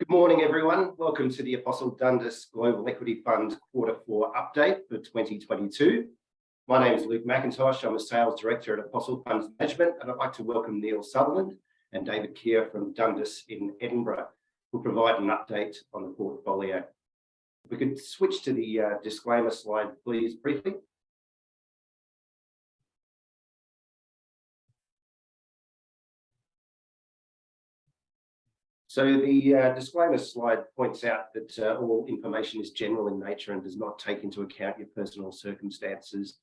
Good morning, everyone. Welcome to the Apostle Dundas Global Equity Fund Q4 update for 2022. My name is Luke McIntosh. I'm a Sales Director at Apostle Funds Management, and I'd like to welcome Neil Sutherland and David Keir from Dundas in Edinburgh, who will provide an update on the portfolio. If we could switch to the disclaimer slide, please, briefly. So the disclaimer slide points out that all information is general in nature and does not take into account your personal circumstances.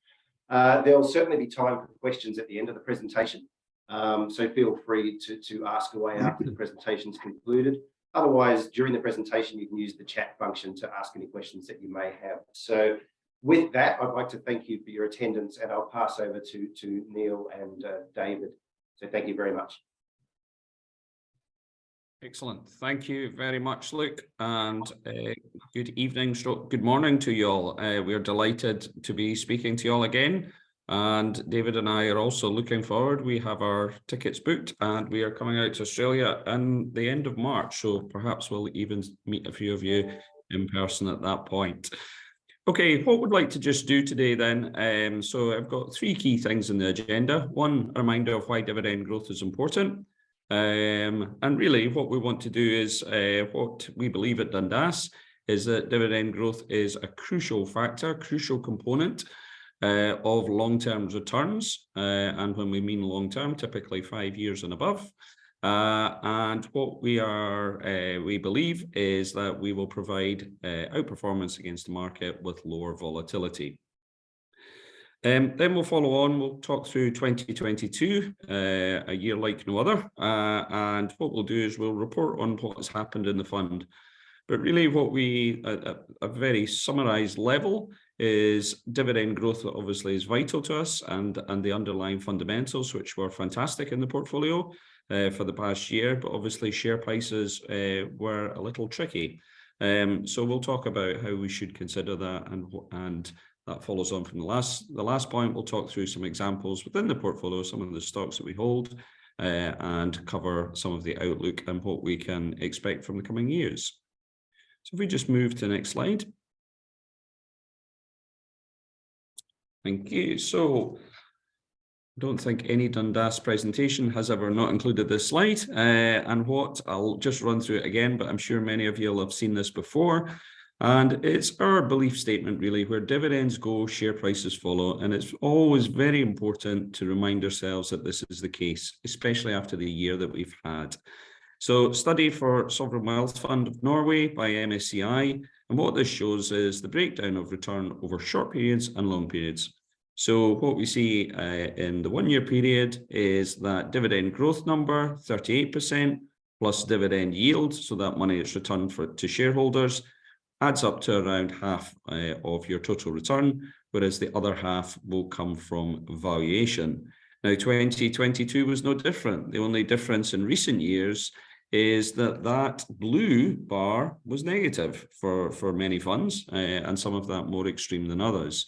There'll certainly be time for questions at the end of the presentation, so feel free to ask away after the presentation's concluded. Otherwise, during the presentation, you can use the chat function to ask any questions that you may have. So with that, I'd like to thank you for your attendance, and I'll pass over to Neil and David. So thank you very much. Excellent. Thank you very much, Luke, and good evening, good morning to you all. We're delighted to be speaking to you all again, and David and I are also looking forward. We have our tickets booked and we are coming out to Australia in the end of March, so perhaps we'll even meet a few of you in person at that point. Okay, what we'd like to just do today then, so I've got three key things in the agenda. One, a reminder of why dividend growth is important. And really what we want to do is what we believe at Dundas is that dividend growth is a crucial factor, crucial component of long-term returns. And when we mean long-term, typically 5 years and above. And what we believe is that we will provide outperformance against the market with lower volatility. Then we'll follow on, we'll talk through 2022, a year like no other, and what we'll do is we'll report on what has happened in the fund. But really what we, at a very summarised level, is dividend growth that obviously is vital to us, and the underlying fundamentals, which were fantastic in the portfolio for the past year, but obviously share prices were a little tricky. So we'll talk about how we should consider that, and that follows on from the last point. We'll talk through some examples within the portfolio, some of the stocks that we hold, and cover some of the outlook and what we can expect from the coming years. So if we just move to the next slide. Thank you. So I don't think any Dundas presentation has ever not included this slide. And what I'll just run through it again, but I'm sure many of you will have seen this before. And it's our belief statement, really, where dividends go, share prices follow. And it's always very important to remind ourselves that this is the case, especially after the year that we've had. So study for Sovereign Wealth Fund of Norway by MSCI. And what this shows is the breakdown of return over short periods and long periods. So what we see in the 1 year period is that dividend growth number, 38%, plus dividend yield. So that money is returned to shareholders, adds up to around half of your total return, whereas the other half will come from valuation. Now, 2022 was no different. The only difference in recent years is that blue bar was negative for many funds, and some of that more extreme than others.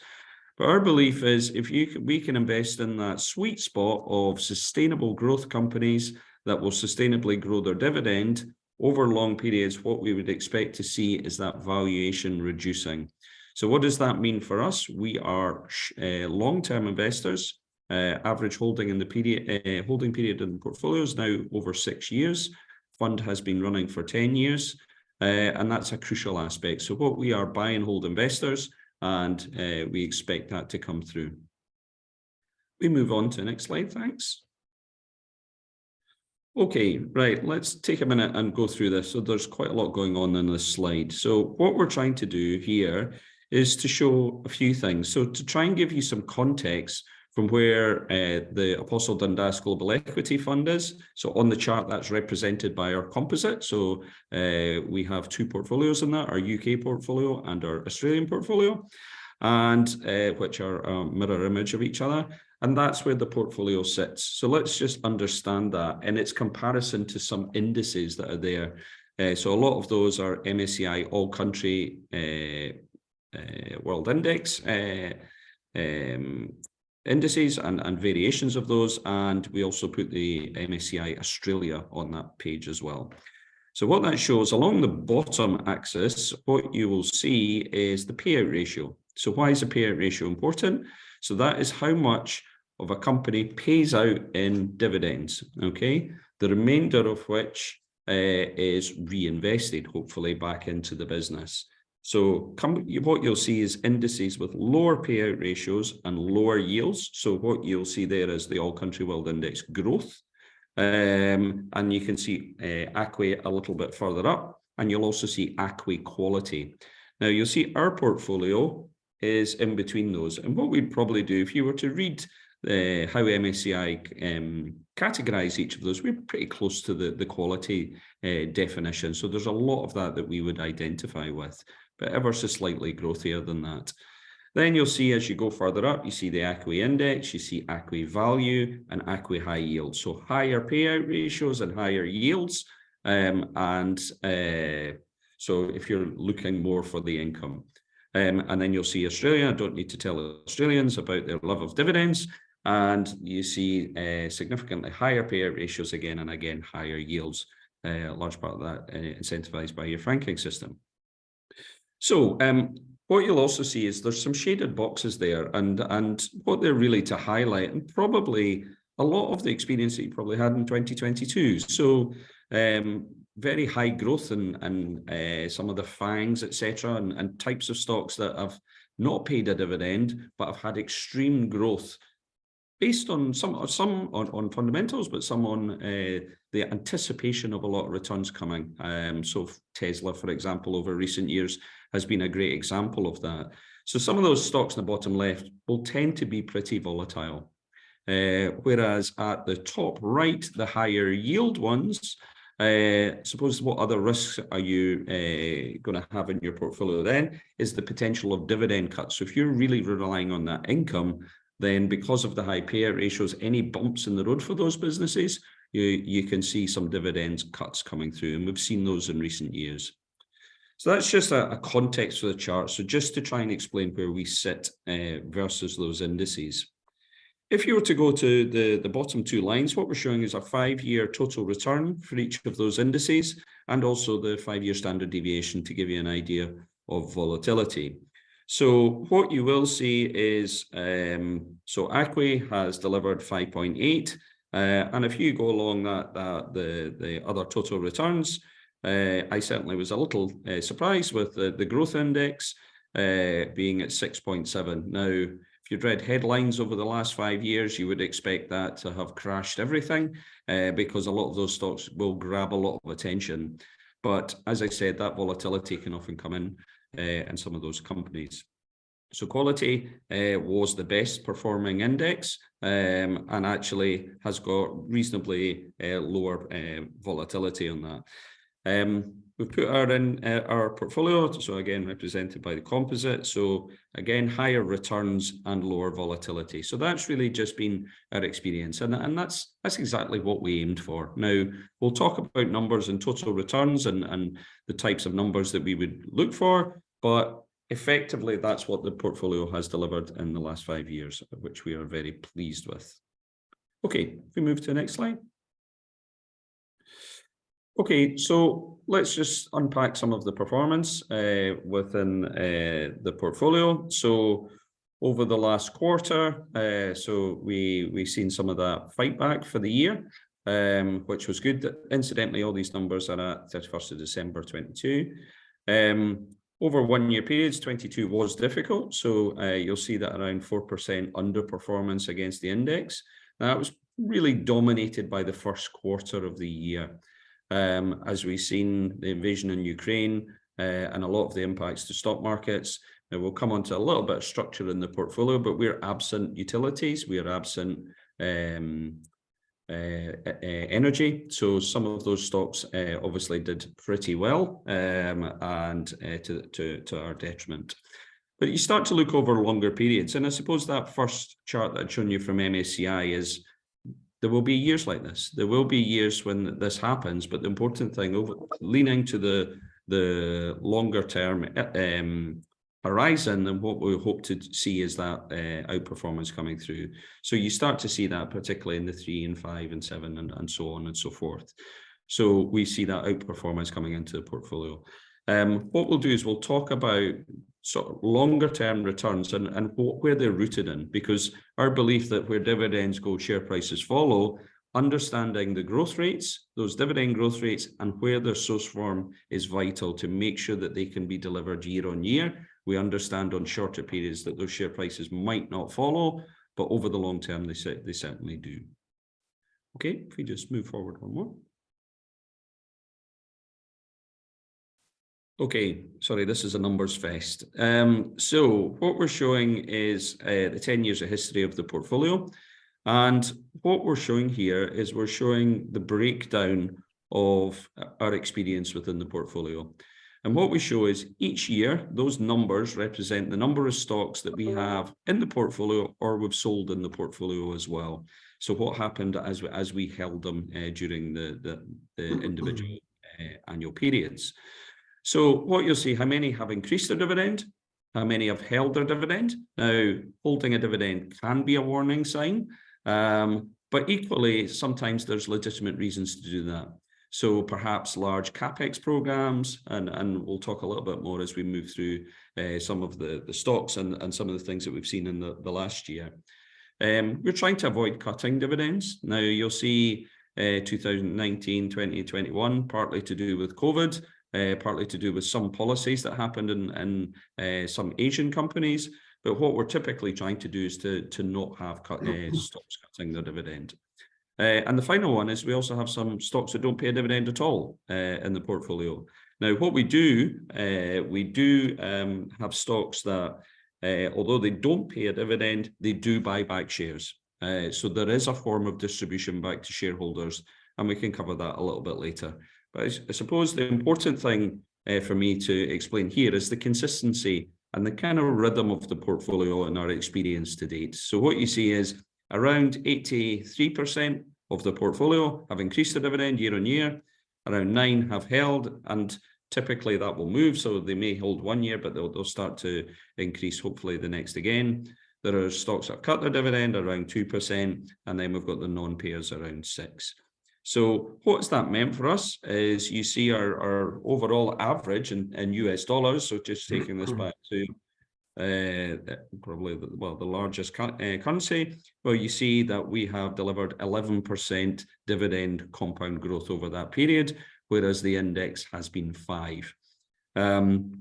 But our belief is we can invest in that sweet spot of sustainable growth companies that will sustainably grow their dividend over long periods. What we would expect to see is that valuation reducing. So what does that mean for us? We are long-term investors. Average holding in the period, holding period in the portfolio is now over 6 years. Fund has been running for 10 years, and that's a crucial aspect. So what we are buy and hold investors, and we expect that to come through. We move on to the next slide, thanks. Okay, right, let's take a minute and go through this. So there's quite a lot going on in this slide. So what we're trying to do here is to show a few things. So to try and give you some context from where the Apostle Dundas Global Equity Fund is. So on the chart, that's represented by our composite. So we have two portfolios in that, our UK portfolio and our Australian portfolio, and which are a mirror image of each other. And that's where the portfolio sits. So let's just understand that in its comparison to some indices that are there. So a lot of those are MSCI All Country World Index indices and variations of those. And we also put the MSCI Australia on that page as well. So what that shows along the bottom axis, what you will see is the payout ratio. So why is the payout ratio important? So that is how much of a company pays out in dividends, okay? The remainder of which is reinvested, hopefully, back into the business. So what you'll see is indices with lower payout ratios and lower yields. So what you'll see there is the All Country World Index growth. And you can see ACWI a little bit further up, and you'll also see ACWI quality. Now you'll see our portfolio is in between those. And what we'd probably do, if you were to read how MSCI categorize each of those, we're pretty close to the quality definition. So there's a lot of that we would identify with, but ever so slightly growthier than that. Then you'll see as you go further up, you see the ACWI index, you see ACWI value and ACWI high yield. So higher payout ratios and higher yields. So if you're looking more for the income. And then you'll see Australia. I don't need to tell Australians about their love of dividends. And you see significantly higher payout ratios again and again, higher yields, a large part of that incentivized by your franking system. So what you'll also see is there's some shaded boxes there, and what they're really to highlight, and probably a lot of the experience that you probably had in 2022. So very high growth and some of the FANGs, etc., and types of stocks that have not paid a dividend, but have had extreme growth based on some on fundamentals, but some on the anticipation of a lot of returns coming. So Tesla, for example, over recent years has been a great example of that. So some of those stocks in the bottom left will tend to be pretty volatile. Whereas at the top right, the higher yield ones, suppose what other risks are you going to have in your portfolio then is the potential of dividend cuts. So if you're really relying on that income, then because of the high payout ratios, any bumps in the road for those businesses, you can see some dividends cuts coming through, and we've seen those in recent years. So that's just a context for the chart. So just to try and explain where we sit versus those indices. If you were to go to the bottom two lines, what we're showing is a 5-year total return for each of those indices, and also the 5-year standard deviation to give you an idea of volatility. So what you will see is, so ACWI has delivered 5.8, and if you go along the other total returns, I certainly was a little surprised with the growth index being at 6.7. Now, if you'd read headlines over the last 5 years, you would expect that to have crashed everything because a lot of those stocks will grab a lot of attention. But as I said, that volatility can often come in some of those companies. So quality was the best performing index and actually has got reasonably lower volatility on that. We've put our portfolio, so again represented by the composite. So again, higher returns and lower volatility. So that's really just been our experience, and that's exactly what we aimed for. Now we'll talk about numbers and total returns and the types of numbers that we would look for, but effectively that's what the portfolio has delivered in the last 5 years, which we are very pleased with. Okay, if we move to the next slide. Okay, so let's just unpack some of the performance within the portfolio. So over the last quarter, so we've seen some of that fight back for the year, which was good. Incidentally, all these numbers are at 31st of December 22. Over 1 year periods, 22 was difficult. So you'll see that around 4% underperformance against the index. Now, that was really dominated by the first quarter of the year. As we've seen the invasion in Ukraine and a lot of the impacts to stock markets. Now we'll come on to a little bit of structure in the portfolio, but we're absent utilities, we are absent energy. So some of those stocks obviously did pretty well and to our detriment. But you start to look over longer periods. And I suppose that first chart that I'd shown you from MSCI is there will be years like this. There will be years when this happens, but the important thing, leaning to the longer term horizon, and what we hope to see is that outperformance coming through. So you start to see that particularly in the 3 and 5 and 7 and so on and so forth. So we see that outperformance coming into the portfolio. What we'll do is we'll talk about sort of longer term returns and where they're rooted in, because our belief that where dividends go, share prices follow, understanding the growth rates, those dividend growth rates, and where their source form is vital to make sure that they can be delivered year on year. We understand on shorter periods that those share prices might not follow, but over the long term, they certainly do. Okay, if we just move forward one more. Okay, sorry, this is a numbers fest. So what we're showing is the 10 years of history of the portfolio. And what we're showing here is we're showing the breakdown of our experience within the portfolio. And what we show is each year, those numbers represent the number of stocks that we have in the portfolio or we've sold in the portfolio as well. So what happened as we held them during the individual annual periods. So what you'll see, how many have increased their dividend, how many have held their dividend. Now, holding a dividend can be a warning sign, but equally, sometimes there's legitimate reasons to do that. So perhaps large CapEx programs, and we'll talk a little bit more as we move through some of the stocks and some of the things that we've seen in the last year. We're trying to avoid cutting dividends. Now, you'll see 2019, 2021, partly to do with COVID, partly to do with some policies that happened in some Asian companies. But what we're typically trying to do is to not have stocks cutting their dividend. And the final one is we also have some stocks that don't pay a dividend at all in the portfolio. Now, what we do have stocks that, although they don't pay a dividend, they do buy back shares. So there is a form of distribution back to shareholders, and we can cover that a little bit later. But I suppose the important thing for me to explain here is the consistency and the kind of rhythm of the portfolio and our experience to date. So what you see is around 83% of the portfolio have increased the dividend year on year, around 9 have held, and typically that will move. So they may hold 1 year, but they'll start to increase hopefully the next again. There are stocks that cut their dividend around 2%, and then we've got the non-payers around 6%. So what's that meant for us is you see our overall average in US dollars. So just taking this back to probably the largest currency, well, you see that we have delivered 11% dividend compound growth over that period, whereas the index has been 5%.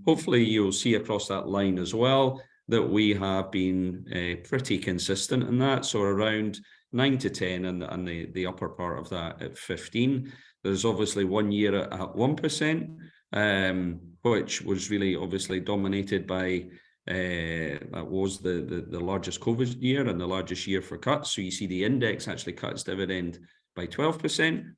Hopefully you'll see across that line as well that we have been pretty consistent in that. So around 9 to 10 and the upper part of that at 15. There's obviously 1 year at 1%, which was really obviously dominated by that was the largest COVID year and the largest year for cuts. So you see the index actually cuts dividend by 12%.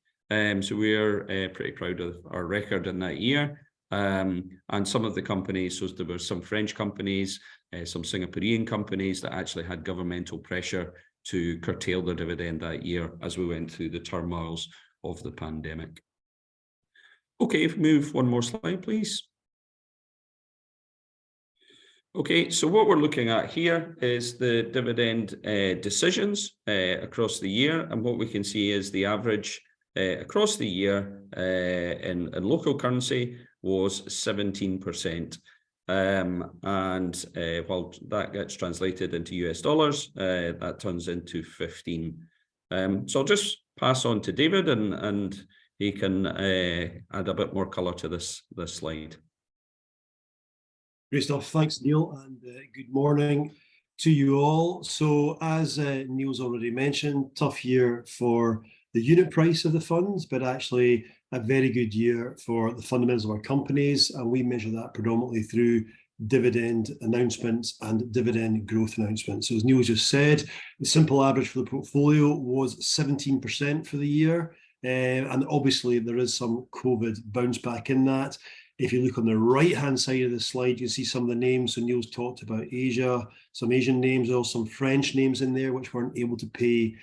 So we're pretty proud of our record in that year. And some of the companies, so there were some French companies, some Singaporean companies that actually had governmental pressure to curtail their dividend that year as we went through the turmoils of the pandemic. Okay, move one more slide, please. Okay, so what we're looking at here is the dividend decisions across the year. And what we can see is the average across the year in local currency was 17%. And while that gets translated into US dollars, that turns into 15. So I'll just pass on to David and he can add a bit more color to this slide. Great stuff. Thanks, Neil, and good morning to you all. So as Neil's already mentioned, tough year for the unit price of the funds, but actually a very good year for the fundamentals of our companies. And we measure that predominantly through dividend announcements and dividend growth announcements. So as Neil just said, the simple average for the portfolio was 17% for the year. And obviously there is some COVID bounce back in that. If you look on the right-hand side of the slide, you see some of the names. So Neil's talked about Asia, some Asian names, also some French names in there, which weren't able to pay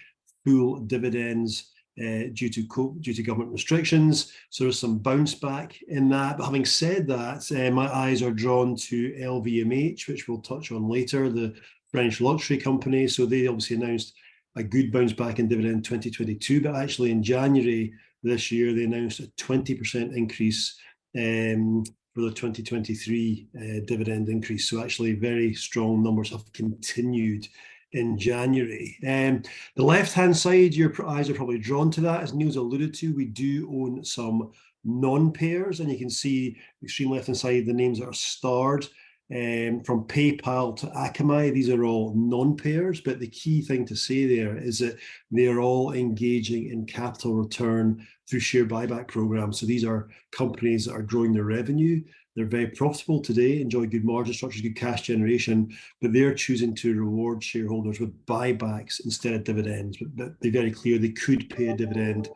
full dividends due to government restrictions. So there's some bounce back in that. But having said that, my eyes are drawn to LVMH, which we'll touch on later, the French luxury company. So they obviously announced a good bounce back in dividend 2022, but actually in January, this year, they announced a 20% increase for the 2023 dividend increase. So actually very strong numbers have continued in January. The left-hand side, your eyes are probably drawn to that. As Neil's alluded to, we do own some non-pairs, and you can see the extreme left-hand side, the names that are starred. From PayPal to Akamai, these are all non-pairs, but the key thing to say there is that they are all engaging in capital return through share buyback programs. So these are companies that are growing their revenue. They're very profitable today, enjoy good margin structures, good cash generation, but they're choosing to reward shareholders with buybacks instead of dividends. But they're very clear they could pay a dividend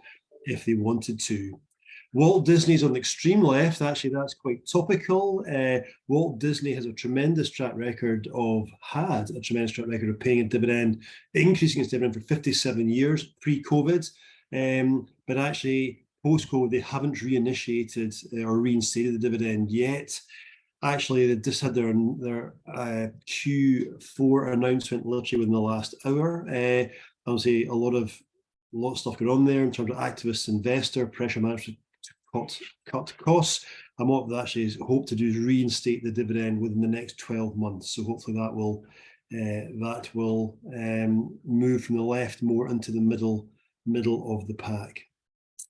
if they wanted to. Walt Disney's on the extreme left. Actually, that's quite topical. Walt Disney has a tremendous track record of paying a dividend, increasing its dividend for 57 years pre-COVID. But actually, post-COVID, they haven't reinitiated or reinstated the dividend yet. Actually, they just had their Q4 announcement literally within the last hour. Obviously, a lot of stuff going on there in terms of activist investor pressure management to cut costs. And what they actually hope to do is reinstate the dividend within the next 12 months. So hopefully that will move from the left more into the middle of the pack.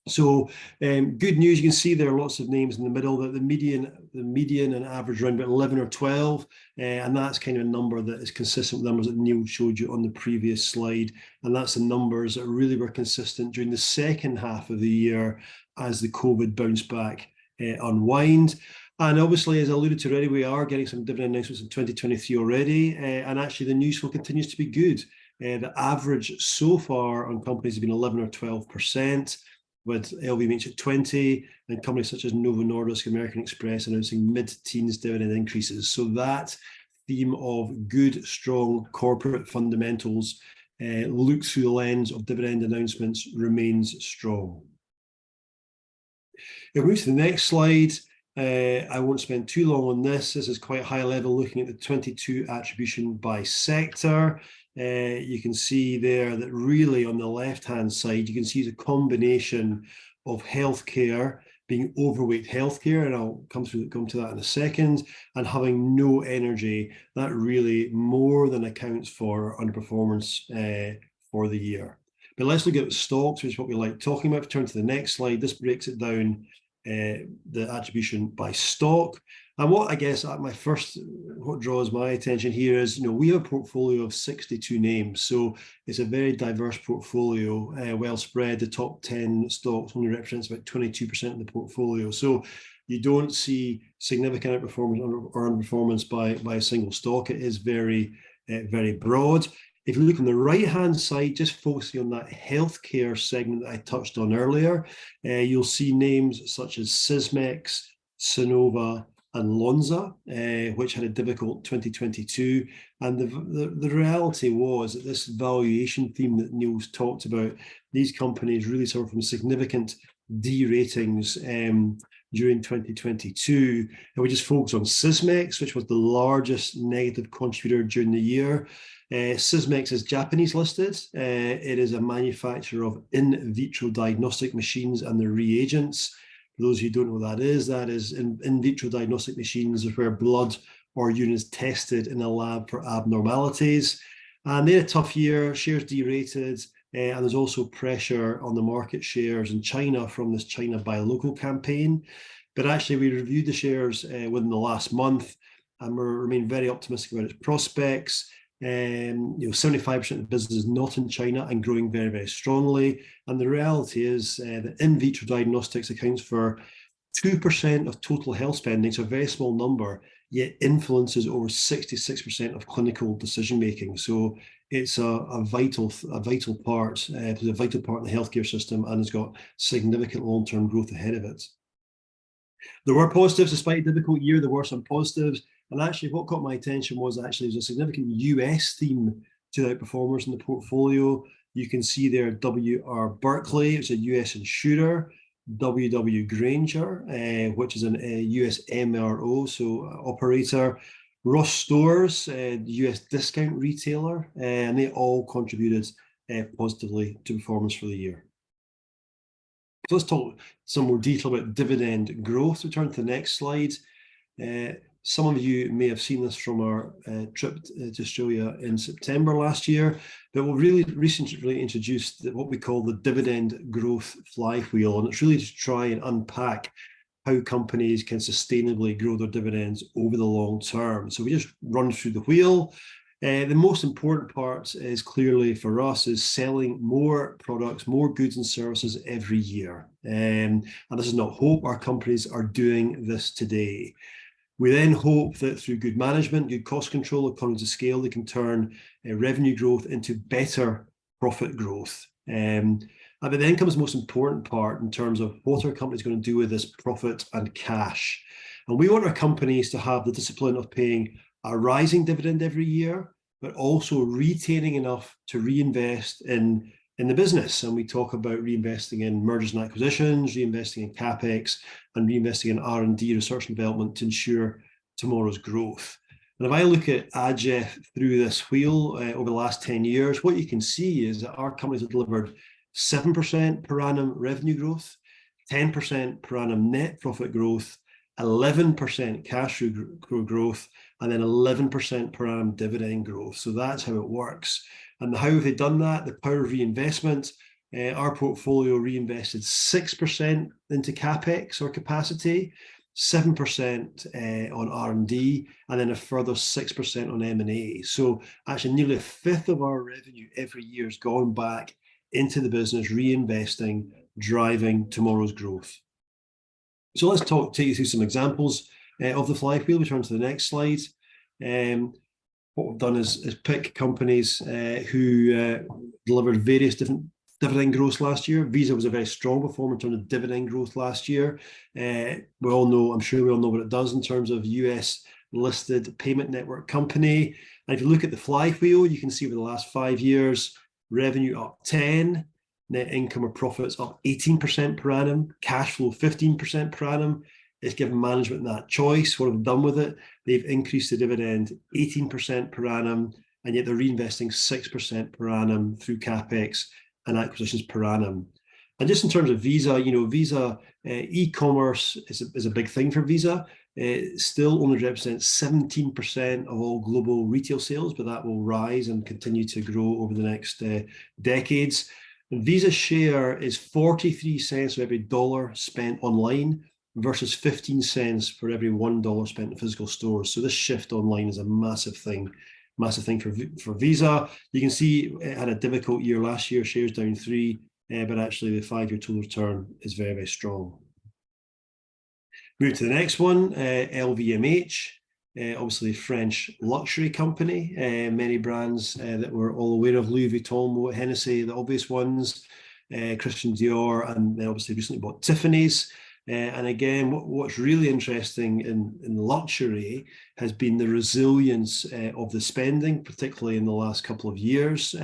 So good news, you can see there are lots of names in the middle, that the median and average around about 11 or 12, and that's kind of a number that is consistent with numbers that Neil showed you on the previous slide, and that's the numbers that really were consistent during the second half of the year as the COVID bounce back unwind. And obviously, as I alluded to already, we are getting some dividend announcements in 2023 already, and actually the news flow continues to be good. The average so far on companies has been 11 or 12%. With LVMH at 20, and companies such as Novo Nordisk, American Express announcing mid-teens dividend increases. So that theme of good, strong corporate fundamentals looked through the lens of dividend announcements remains strong. If we move to the next slide, I won't spend too long on this. This is quite high level, looking at the 22 attribution by sector. You can see there that really on the left-hand side, you can see the combination of healthcare, being overweight healthcare, and I'll come to that in a second, and having no energy. That really more than accounts for underperformance for the year. But let's look at stocks, which is what we like talking about. If we turn to the next slide, this breaks it down, the attribution by stock. And what I guess what draws my attention here is, we have a portfolio of 62 names. So it's a very diverse portfolio, well spread. The top 10 stocks only represents about 22% of the portfolio. So you don't see significant outperformance or underperformance by a single stock. It is very, very broad. If you look on the right-hand side, just focusing on that healthcare segment that I touched on earlier, you'll see names such as Sysmex, Sonova, and Lonza, which had a difficult 2022. And the reality was that this valuation theme that Neil's talked about, these companies really suffered from significant de-ratings during 2022. And we just focus on Sysmex, which was the largest negative contributor during the year. Sysmex is Japanese listed. It is a manufacturer of in vitro diagnostic machines and their reagents. For those who don't know what that is in vitro diagnostic machines is where blood or urine is tested in a lab for abnormalities. And they had a tough year, shares derated, and there's also pressure on the market shares in China from this China Buy Local campaign. But actually, we reviewed the shares within the last month, and we remain very optimistic about its prospects. 75% of the business is not in China and growing very, very strongly. And the reality is that in vitro diagnostics accounts for 2% of total health spending, so a very small number, yet influences over 66% of clinical decision making. So it's a vital part, it's a vital part in the healthcare system, and has got significant long-term growth ahead of it. There were positives despite a difficult year. There were some positives. And actually, what caught my attention was there's a significant US theme to the outperformers in the portfolio. You can see there W.R. Berkley, it's a US insurer, W.W. Granger, which is a US MRO, so operator, Ross Stores, US discount retailer, and they all contributed positively to performance for the year. So let's talk some more detail about dividend growth. We turn to the next slide. Some of you may have seen this from our trip to Australia in September last year, but we've really recently introduced what we call the dividend growth flywheel, and it's really to try and unpack how companies can sustainably grow their dividends over the long term. So we just run through the wheel. The most important part is clearly for us is selling more products, more goods and services every year. And this is not hope. Our companies are doing this today. We then hope that through good management, good cost control, economies of scale, they can turn revenue growth into better profit growth. But then comes the most important part in terms of what our company is going to do with this profit and cash. And we want our companies to have the discipline of paying a rising dividend every year, but also retaining enough to reinvest in the business. And we talk about reinvesting in mergers and acquisitions, reinvesting in CapEx, and reinvesting in R&D, research and development, to ensure tomorrow's growth. And if I look at AGF through this wheel over the last 10 years, what you can see is that our companies have delivered 7% per annum revenue growth, 10% per annum net profit growth, 11% cash flow growth, and then 11% per annum dividend growth. So that's how it works. And how have they done that? The power of reinvestment. Our portfolio reinvested 6% into CapEx or capacity, 7% on R&D, and then a further 6% on M&A. So actually nearly a fifth of our revenue every year has gone back into the business, reinvesting, driving tomorrow's growth. So let's take you through some examples of the flywheel. We turn to the next slide. What we've done is pick companies who delivered various different dividend growth last year. Visa was a very strong performer in terms of dividend growth last year. We all know, I'm sure we all know what it does in terms of US listed payment network company. And if you look at the flywheel, you can see over the last 5 years, revenue up 10, net income or profits up 18% per annum, cash flow 15% per annum. It's given management that choice. What have they done with it? They've increased the dividend 18% per annum, and yet they're reinvesting 6% per annum through CapEx and acquisitions per annum. And just in terms of Visa, Visa e-commerce is a big thing for Visa. It still only represents 17% of all global retail sales, but that will rise and continue to grow over the next decades. And Visa's share is 43 cents for every dollar spent online versus 15 cents for every $1 spent in physical stores. So this shift online is a massive thing for Visa. You can see it had a difficult year last year, shares down 3, but actually the 5-year total return is very, very strong. Move to the next one, LVMH, obviously a French luxury company. Many brands that we're all aware of, Louis Vuitton, Moet Hennessy, the obvious ones, Christian Dior, and they obviously recently bought Tiffany's. And again, what's really interesting in luxury has been the resilience of the spending, particularly in the last couple of years.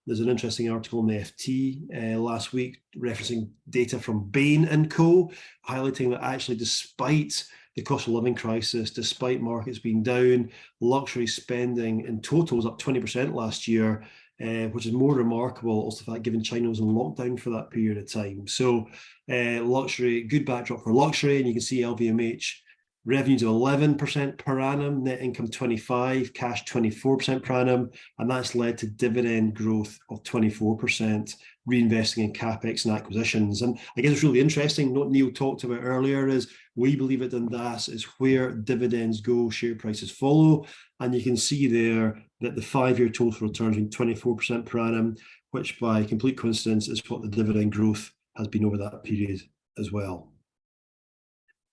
There's an interesting article in the FT last week referencing data from Bain & Co, highlighting that actually despite the cost of living crisis, despite markets being down, luxury spending in total was up 20% last year, which is more remarkable also the fact given China was in lockdown for that period of time. So luxury, good backdrop for luxury, and you can see LVMH revenues of 11% per annum, net income 25%, cash 24% per annum, and that's led to dividend growth of 24%, reinvesting in CapEx and acquisitions. And I guess it's really interesting, what Neil talked about earlier is we believe at Dundas is where dividends go, share prices follow. And you can see there that the 5-year total return has been 24% per annum, which by complete coincidence is what the dividend growth has been over that period as well.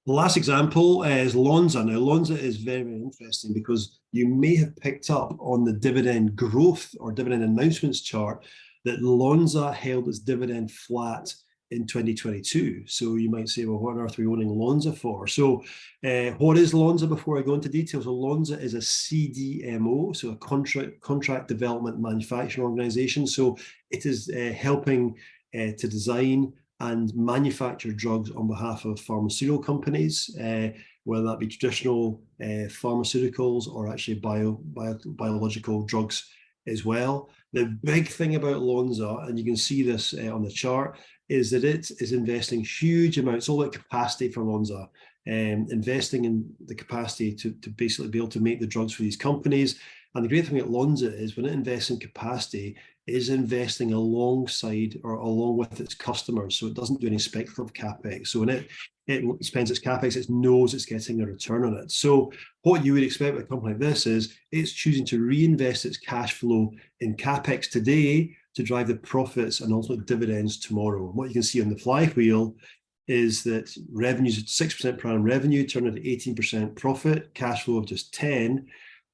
The last example is Lonza. Now, Lonza is very, very interesting because you may have picked up on the dividend growth or dividend announcements chart that Lonza held its dividend flat in 2022. So you might say, well, what on earth are we owning Lonza for? So what is Lonza before I go into details? So Lonza is a CDMO, so a contract development manufacturing organization. So it is helping to design and manufacture drugs on behalf of pharmaceutical companies, whether that be traditional pharmaceuticals or actually biological drugs as well. The big thing about Lonza, and you can see this on the chart, is that it is investing huge amounts, all about capacity for Lonza, investing in the capacity to basically be able to make the drugs for these companies. And the great thing about Lonza is when it invests in capacity, it is investing alongside or along with its customers. So it doesn't do any speculative CapEx. So when it spends its CapEx, it knows it's getting a return on it. So what you would expect with a company like this is it's choosing to reinvest its cash flow in CapEx today to drive the profits and also dividends tomorrow. And what you can see on the flywheel is that revenues at 6% per annum revenue turn into 18% profit, cash flow of just 10,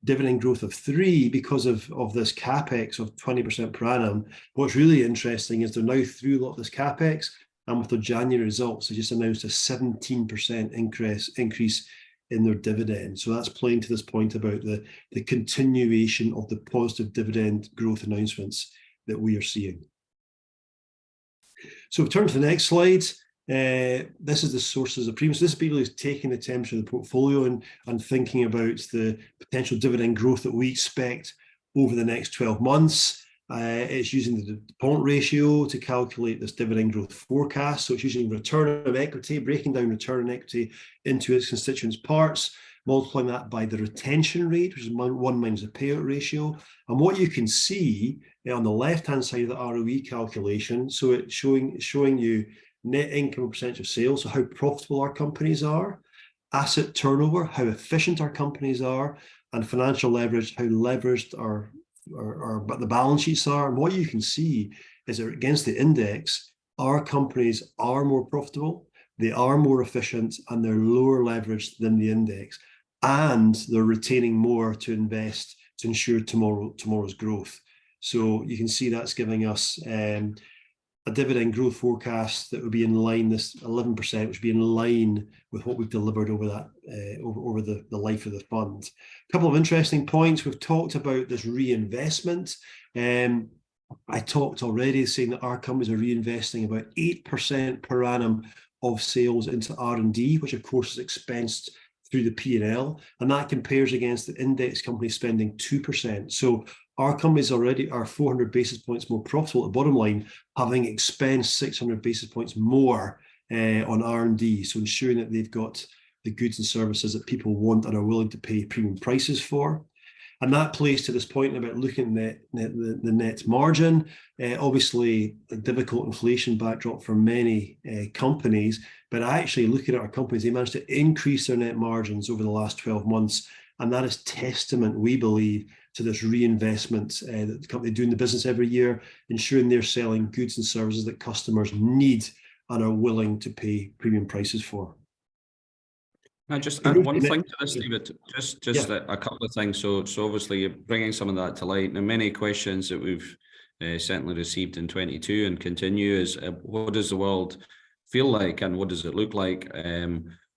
dividend growth of 3 because of this CapEx of 20% per annum. What's really interesting is they're now through a lot of this CapEx, and with their January results, they just announced a 17% increase in their dividend. So that's playing to this point about the continuation of the positive dividend growth announcements that we are seeing. So we turn to the next slide. This is the sources of premiums. This basically is taking the temperature of the portfolio and thinking about the potential dividend growth that we expect over the next 12 months. It's using the DuPont ratio to calculate this dividend growth forecast. So it's using return on equity, breaking down return on equity into its constituent parts, multiplying that by the retention rate, which is 1 minus the payout ratio. And what you can see on the left-hand side of the ROE calculation, so it's showing you net income percentage of sales, so how profitable our companies are, asset turnover, how efficient our companies are, and financial leverage, how leveraged the balance sheets are. And what you can see is that against the index, our companies are more profitable, they are more efficient, and they're lower leveraged than the index. And they're retaining more to invest to ensure tomorrow's growth. So you can see that's giving us a dividend growth forecast that would be in line, this 11%, which would be in line with what we've delivered over that over the life of the fund. A couple of interesting points. We've talked about this reinvestment. I talked already saying that our companies are reinvesting about 8% per annum of sales into R&D, which of course is expensed through the P&L, and that compares against the index company spending 2%. So our companies already are 400 basis points more profitable at the bottom line, having expensed 600 basis points more on R&D. So ensuring that they've got the goods and services that people want and are willing to pay premium prices for. And that plays to this point about looking at the net margin. Obviously, a difficult inflation backdrop for many companies, but actually looking at our companies, they managed to increase their net margins over the last 12 months. And that is testament, we believe, to this reinvestment that the company do in the business every year, ensuring they're selling goods and services that customers need and are willing to pay premium prices for. I just add one thing to this, David, just a couple of things. So obviously you're bringing some of that to light. Now, many questions that we've certainly received in 22 and continue is what does the world feel like and what does it look like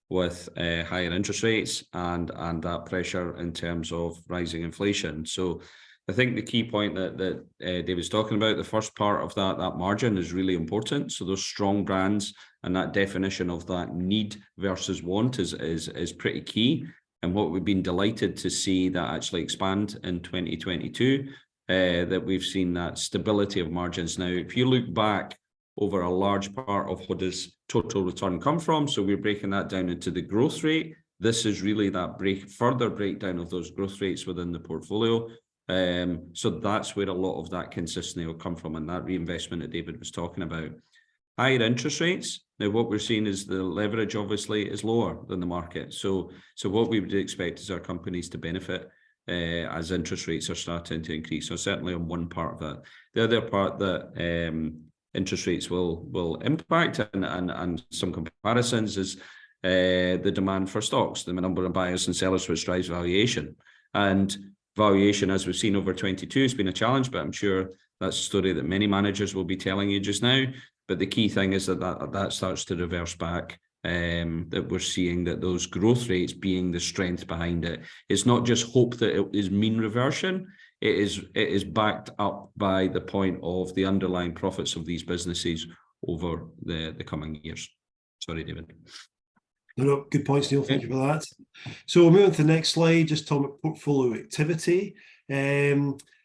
with higher interest rates and that pressure in terms of rising inflation. So I think the key point that David's talking about, the first part of that margin is really important. So those strong brands and that definition of that need versus want is pretty key. And what we've been delighted to see that actually expand in 2022, that we've seen that stability of margins. Now, if you look back over a large part of what does total return come from, so we're breaking that down into the growth rate. This is really that further breakdown of those growth rates within the portfolio. So that's where a lot of that consistency will come from and that reinvestment that David was talking about. Higher interest rates. Now, what we're seeing is the leverage obviously is lower than the market. So what we would expect is our companies to benefit as interest rates are starting to increase. So certainly on one part of that. The other part that interest rates will impact and some comparisons is the demand for stocks, the number of buyers and sellers, which drives valuation. And valuation, as we've seen over 22, has been a challenge, but I'm sure that's a story that many managers will be telling you just now. But the key thing is that starts to reverse back, that we're seeing that those growth rates being the strength behind it. It's not just hope that it is mean reversion. It is backed up by the point of the underlying profits of these businesses over the coming years. Sorry, David. No, good points, Neil. Thank you for that. So we'll move on to the next slide, just talking about portfolio activity.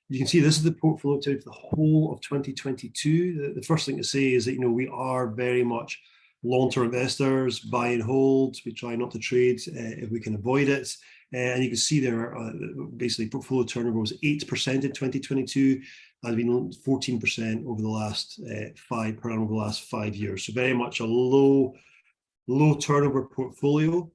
you can see this is the portfolio for the whole of 2022. The first thing to say is that, you know, we are very much long-term investors, buy and hold. We try not to trade if we can avoid it. And you can see there, basically portfolio turnover was 8% in 2022, has been 14% over the last per annum over the last 5 years. So very much a low turnover portfolio.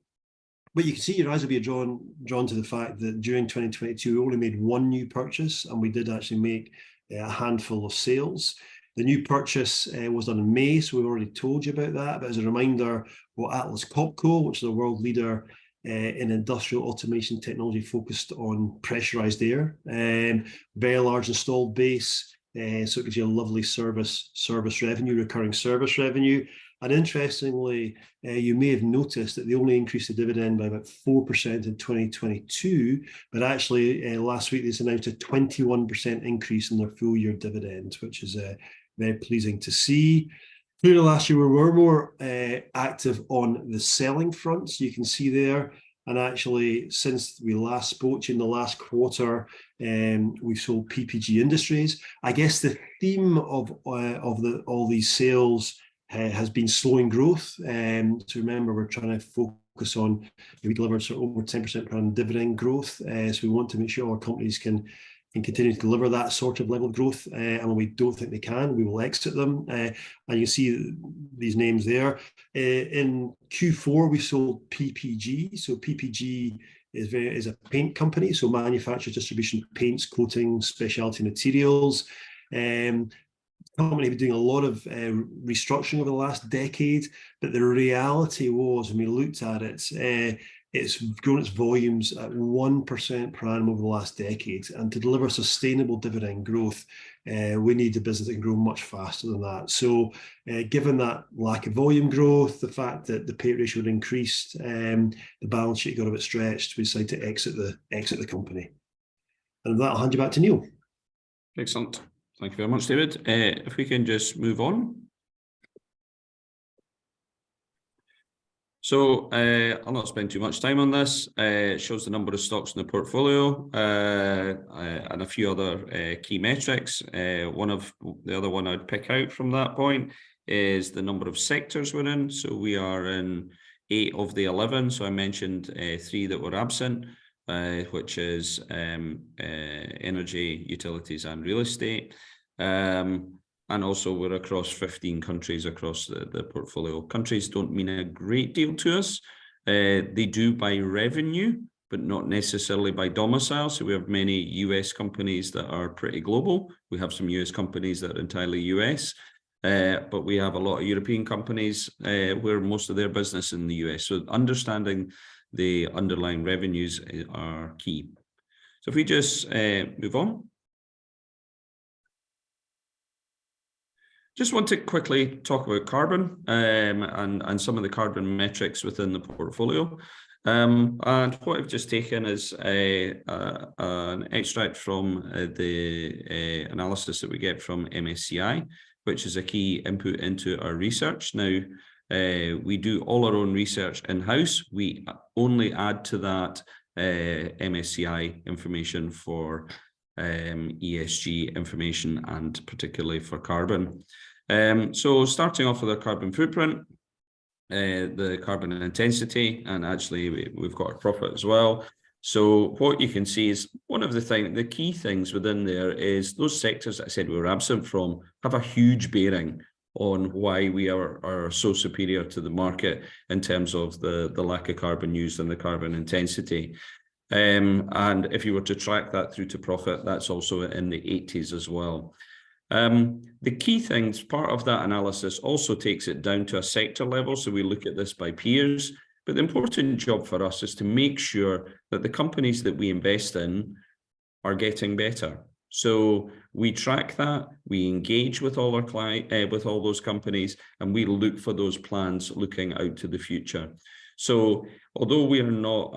But you can see your eyes will be drawn to the fact that during 2022, we only made one new purchase, and we did actually make a handful of sales. The new purchase was done in May, so we've already told you about that. But as a reminder, what Atlas Copco, which is a world leader in industrial automation technology focused on pressurized air, very large installed base, so it gives you a lovely service revenue, recurring service revenue. And interestingly, you may have noticed that they only increased the dividend by about 4% in 2022, but actually last week they announced a 21% increase in their full year dividend, which is very pleasing to see. Through the last year, we were more active on the selling front. So you can see there, and actually since we last spoke to you in the last quarter, we sold PPG Industries. I guess the theme of all these sales has been slowing growth. So remember, we're trying to focus on, we delivered sort of over 10% per annum dividend growth. So we want to make sure our companies can continue to deliver that sort of level of growth. And when we don't think they can, we will exit them. And you see these names there. In Q4, we sold PPG. So PPG is a paint company, so manufactures, distribution, paints, coatings, specialty materials. Company been doing a lot of restructuring over the last decade, but the reality was, when we looked at it, it's grown its volumes at 1% per annum over the last decade. And to deliver sustainable dividend growth, we need a business that can grow much faster than that. So given that lack of volume growth, the fact that the payout ratio had increased, the balance sheet got a bit stretched, we decided to exit the company. And with that, I'll hand you back to Neil. Excellent. Thank you very much, David. If we can just move on. So I'll not spend too much time on this. It shows the number of stocks in the portfolio and a few other key metrics. The other one I'd pick out from that point is the number of sectors we're in. So we are in 8 of the 11. So I mentioned 3 that were absent, which is energy, utilities, and real estate. And also we're across 15 countries across the portfolio. Countries don't mean a great deal to us. They do by revenue, but not necessarily by domicile. So we have many US companies that are pretty global. We have some US companies that are entirely US, but we have a lot of European companies where most of their business in the US. So understanding the underlying revenues are key. So if we just move on. Just want to quickly talk about carbon and some of the carbon metrics within the portfolio. And what I've just taken is an extract from the analysis that we get from MSCI, which is a key input into our research. Now, we do all our own research in-house. We only add to that MSCI information for ESG information, and particularly for carbon. So starting off with our carbon footprint, the carbon intensity, and actually we've got a profit as well. So what you can see is the key things within there is those sectors that I said we were absent from have a huge bearing on why we are so superior to the market in terms of the lack of carbon used and the carbon intensity. And if you were to track that through to profit, that's also in the 80s as well. The key things, part of that analysis also takes it down to a sector level. So we look at this by peers, but the important job for us is to make sure that the companies that we invest in are getting better. So we track that, we engage with all our with all those companies, and we look for those plans looking out to the future. So although we are not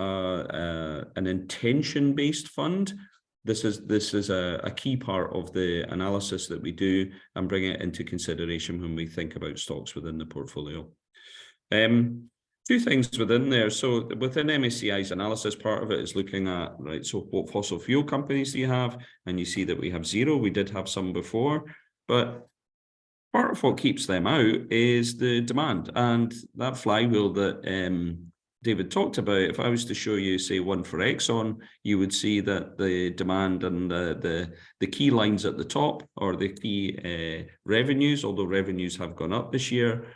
an intention-based fund, this is a key part of the analysis that we do and bring it into consideration when we think about stocks within the portfolio. Two things within there. So within MSCI's analysis, part of it is looking at, right, so what fossil fuel companies do you have? And you see that we have zero. We did have some before, but part of what keeps them out is the demand and that flywheel that David talked about. If I was to show you, say, one for Exxon, you would see that the demand and the key lines at the top are the key revenues, although revenues have gone up this year,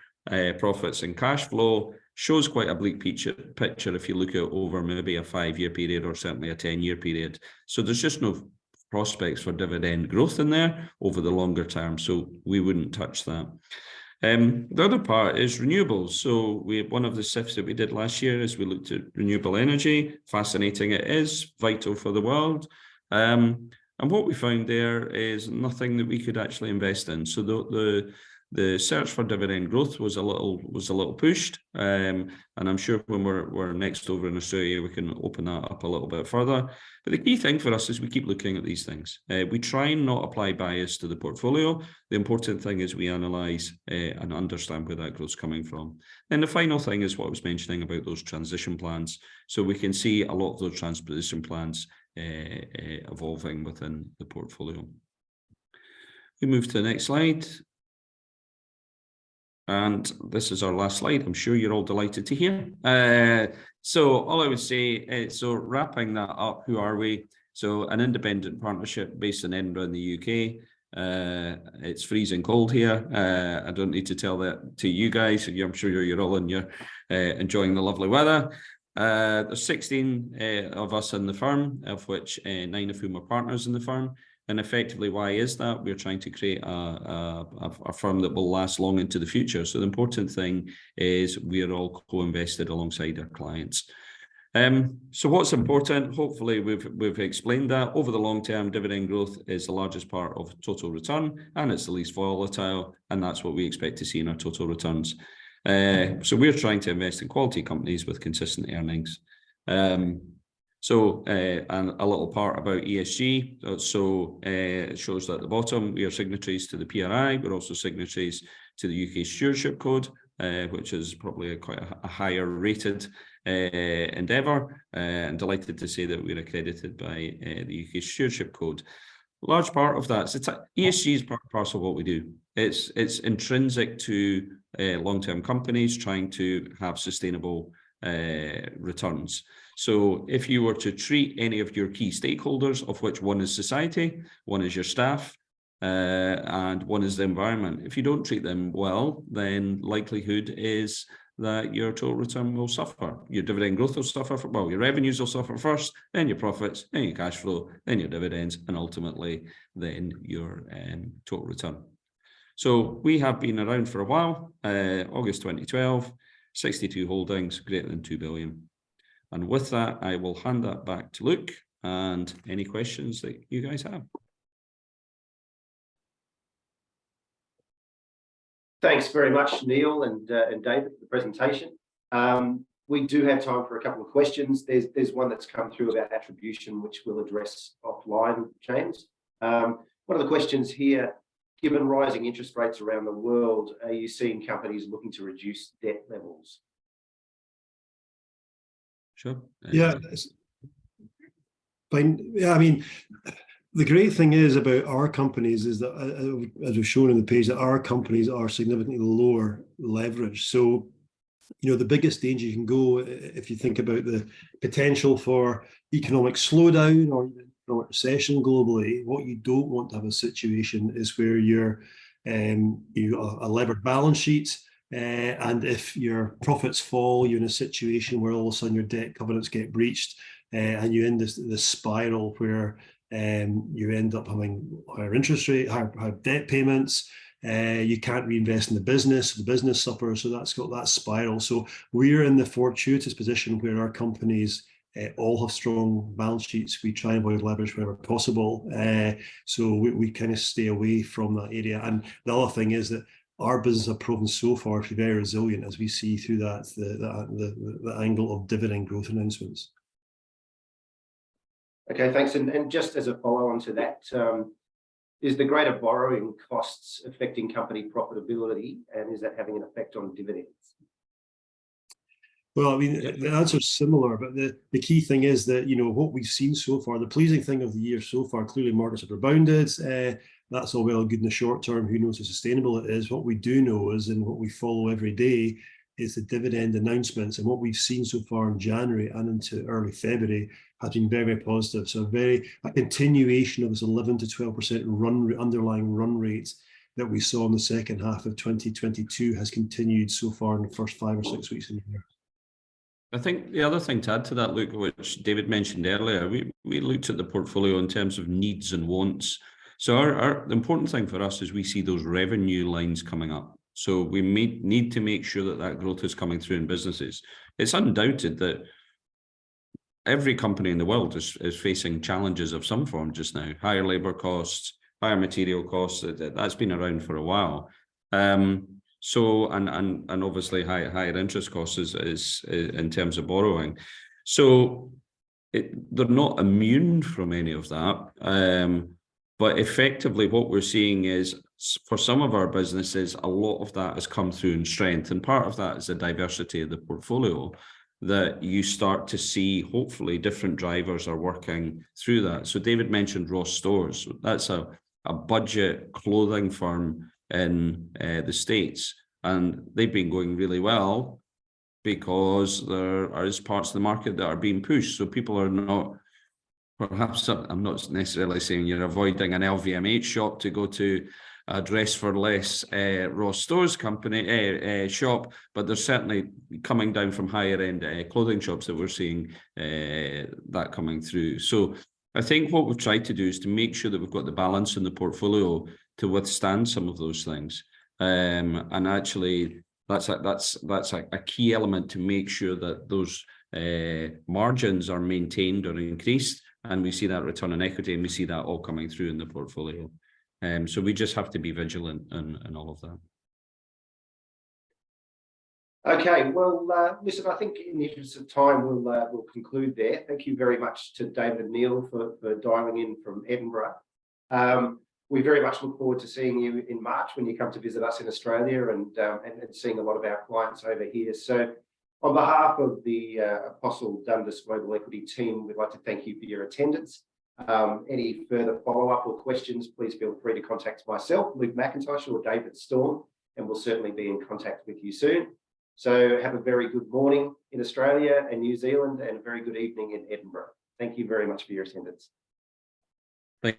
profits and cash flow. Shows quite a bleak picture if you look at over maybe a 5-year period or certainly a 10-year period. So there's just no prospects for dividend growth in there over the longer term, so we wouldn't touch that. The other part is renewables. So one of the SIFs that we did last year is we looked at renewable energy. Fascinating it is, vital for the world. And what we found there is nothing that we could actually invest in. So the search for dividend growth was a little pushed, and I'm sure when we're next over in Australia, we can open that up a little bit further. But the key thing for us is we keep looking at these things. We try and not apply bias to the portfolio. The important thing is we analyse and understand where that growth's coming from. And the final thing is what I was mentioning about those transition plans. So we can see a lot of those transition plans evolving within the portfolio. We move to the next slide. And this is our last slide. I'm sure you're all delighted to hear. So all I would say is, so wrapping that up, who are we? So an independent partnership based in Edinburgh in the UK. It's freezing cold here. I don't need to tell that to you guys. I'm sure you're all enjoying the lovely weather. There's 16 of us in the firm, of which 9 of whom are partners in the firm. And effectively, why is that? We're trying to create a firm that will last long into the future. So the important thing is we're all co-invested alongside our clients. So what's important? Hopefully, we've explained that. Over the long term, dividend growth is the largest part of total return, and it's the least volatile, and that's what we expect to see in our total returns. So we're trying to invest in quality companies with consistent earnings. So, and a little part about ESG. So it shows that at the bottom, we are signatories to the PRI. We're also signatories to the UK Stewardship Code, which is probably quite a higher rated endeavour. And delighted to say that we're accredited by the UK Stewardship Code. Large part of that, ESG is part of what we do. It's intrinsic to long-term companies trying to have sustainable returns. So if you were to treat any of your key stakeholders, of which one is society, one is your staff, and one is the environment, if you don't treat them well, then likelihood is that your total return will suffer. Your dividend growth will suffer. Well, your revenues will suffer first, then your profits, then your cash flow, then your dividends, and ultimately then your total return. So we have been around for a while. August 2012, 62 holdings, greater than 2 billion. And with that, I will hand that back to Luke and any questions that you guys have. Thanks very much, Neil and David, for the presentation. We do have time for a couple of questions. There's one that's come through about attribution, which we'll address offline, James. One of the questions here, given rising interest rates around the world, are you seeing companies looking to reduce debt levels? Sure. Yeah. Fine. Yeah, I mean, the great thing is about our companies is that, as we've shown in the page, that our companies are significantly lower leverage. So, you know, the biggest danger you can go, if you think about the potential for economic slowdown or economic recession globally, what you don't want to have a situation is where you're a levered balance sheet. And if your profits fall, you're in a situation where all of a sudden your debt covenants get breached, and you end this spiral where you end up having higher interest rate, higher debt payments. You can't reinvest in the business suffers. So that's got that spiral. So we're in the fortuitous position where our companies all have strong balance sheets. We try and avoid leverage wherever possible. So we kind of stay away from that area. And the other thing is that our business have proven so far to be very resilient, as we see through that the angle of dividend growth announcements. Okay, thanks. And just as a follow-on to that, is the greater borrowing costs affecting company profitability, and is that having an effect on dividends? Well, I mean, Yep. the answer's similar, but the key thing is that, what we've seen so far, the pleasing thing of the year so far, clearly markets have rebounded. That's all well and good in the short term. Who knows how sustainable it is? What we do know is, and what we follow every day, is the dividend announcements. And what we've seen so far in January and into early February has been very, very positive. So a continuation of this 11 to 12% underlying run rate that we saw in the second half of 2022 has continued so far in the first 5 or 6 weeks of the year. I think the other thing to add to that, Luke, which David mentioned earlier, we looked at the portfolio in terms of needs and wants. So the important thing for us is we see those revenue lines coming up. So we need to make sure that that growth is coming through in businesses. It's undoubted that every company in the world is facing challenges of some form just now. Higher labour costs, higher material costs, that's been around for a while. So and obviously higher interest costs is in terms of borrowing. So they're not immune from any of that. But effectively what we're seeing is for some of our businesses, a lot of that has come through in strength. And part of that is the diversity of the portfolio, that you start to see hopefully different drivers are working through that. So David mentioned Ross Stores. That's a budget clothing firm in the States, and they've been going really well because there are parts of the market that are being pushed. So people are not, perhaps, I'm not necessarily saying you're avoiding an LVMH shop to go to a Dress for Less Ross Stores company shop, but they're certainly coming down from higher end clothing shops that we're seeing that coming through. So I think what we've tried to do is to make sure that we've got the balance in the portfolio to withstand some of those things. And actually, that's a key element to make sure that those margins are maintained or increased, and we see that return on equity, and we see that all coming through in the portfolio. So we just have to be vigilant in all of that. Okay, well, listen, I think in the interest of time, we'll conclude there. Thank you very much to David and Neil for dialing in from Edinburgh. We very much look forward to seeing you in March when you come to visit us in Australia and seeing a lot of our clients over here. So on behalf of the Apostle Dundas Global Equity team, we'd like to thank you for your attendance. Any further follow-up or questions, please feel free to contact myself, Luke McIntosh, or David Storm, and we'll certainly be in contact with you soon. So have a very good morning in Australia and New Zealand, and a very good evening in Edinburgh. Thank you very much for your attendance. Thank